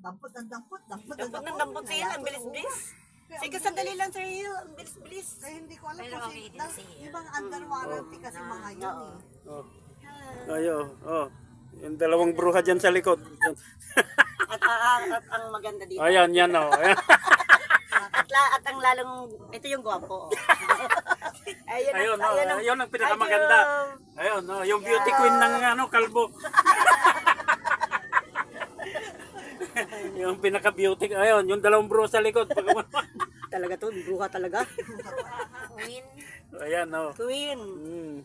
dampot ng dampot, dampot ng Dampot ng dampot. dampot sila, ang bilis-bilis. Sige, sandali lang Sir Hill, ang bilis-bilis. Kaya hindi ko alam Pero kasi, okay din siya. ibang under warranty kasi mga yun eh. Oh. Ayo, oh. Yung dalawang bruha dyan sa likod. At ang maganda dito. Ayan, yan oh. Ayan. At ang lalong, ito yung gwapo. Ayun, oh, ayun ang pinakamaganda. Ayun, oh, yung beauty queen ng ano, kalbo. Yung pinaka-beauty, ayun, yung dalawang bruha sa likod. Talaga to, bruha talaga. Queen. Ayan, oh. Queen. Mm.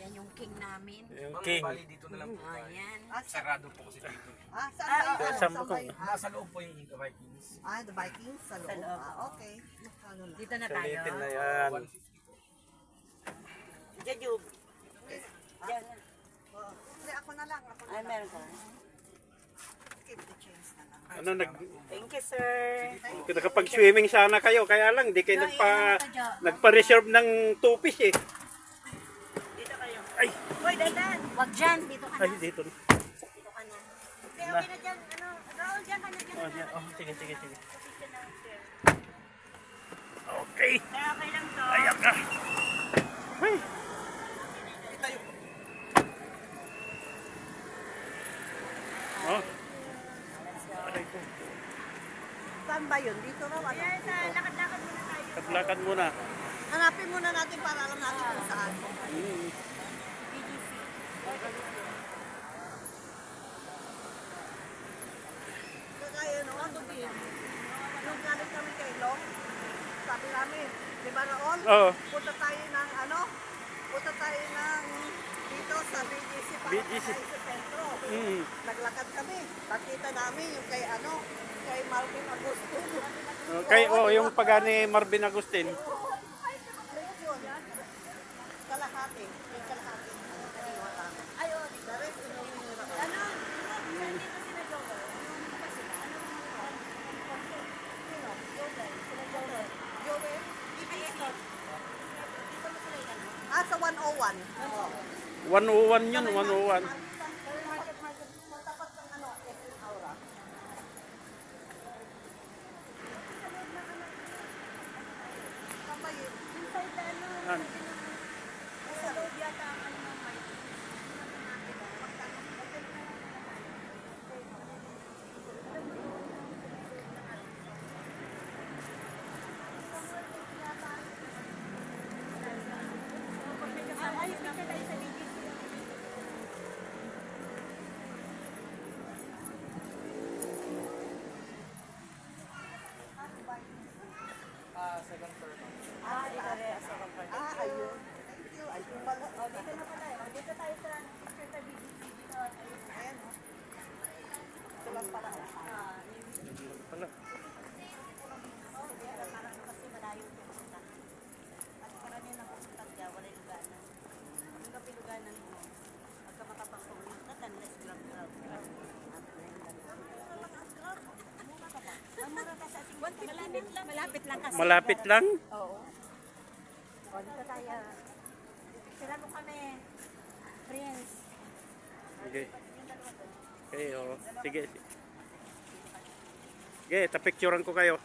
Yan yung king namin. Yung king. Dito na lang po. Ayan. Sarado po kasi dito. Saan kayo? Saan po? Nasa loob po yung Vikings. The Vikings sa loob. Okay. Magkano lang? Dito na tayo. Sulitin na yan. Diyan yung. Diyan. Hindi, ako na lang. Ako na Ay, lang. meron ka. Keep the change na lang. Ano, Thank you, sir. nakapag-swimming sana kayo, kaya lang, di kayo nagpa-reserve ng two-piece eh. Dito kayo. Ay, Hoy, dandan. Wag dyan. Dito ka ay, na. dito. Dito ka na. Hindi, okay na dyan. Ano, Raul, dyan ka na dyan. Oh, yan. Oh, sige, sige, sige. Okay. Kaya okay lang to. Ayan ka. Ay. Oh. Aray ko. Saan ba yun? Dito raw. Ano? Ayan, sa lakad-lakad muna tayo. Taglakad muna. Hanapin muna natin para alam natin kung saan. Mm. Kagaya noon, nung galing kami kay Long, sabi namin, di ba Raul? Oo. Punta tayo ng ano? Punta tayo ng dito sa BGC para BGC. tayo sa sentro. Mm. Naglakad kami. Nakita namin yung kay ano, kay Marvin Agustin. Okay, oh, yung pag ni Marvin Agustin. Yun. Kalahati. Yung kalahati. Kaniwa lang. Ay, oh, the rest, inuwi ni Raul. Ano? Joel? Sa 101. Oo. 101 yun, 101. Tapat ng ano, SM Aura. Kapay, inside na ano, Yan. sa loob yata ang ano ng mic. Ayun. Thank you. Ayun pala. Dito na pala. Dito tayo sa picture sa BGC. Ayan. Ito lang pala. Pala. Kasi malayo yung pupunta. At karamihan ng pupunta dyan, wala yung luganan. Yung kapiluganan mo, pagka makapagpawin, unless grab. Malapit lang kasi. Malapit lang? Oo. O, dito tayo. Sila mo kami. Friends. Okay. Okay, oh. Sige. Sige, tapicturean ko kayo.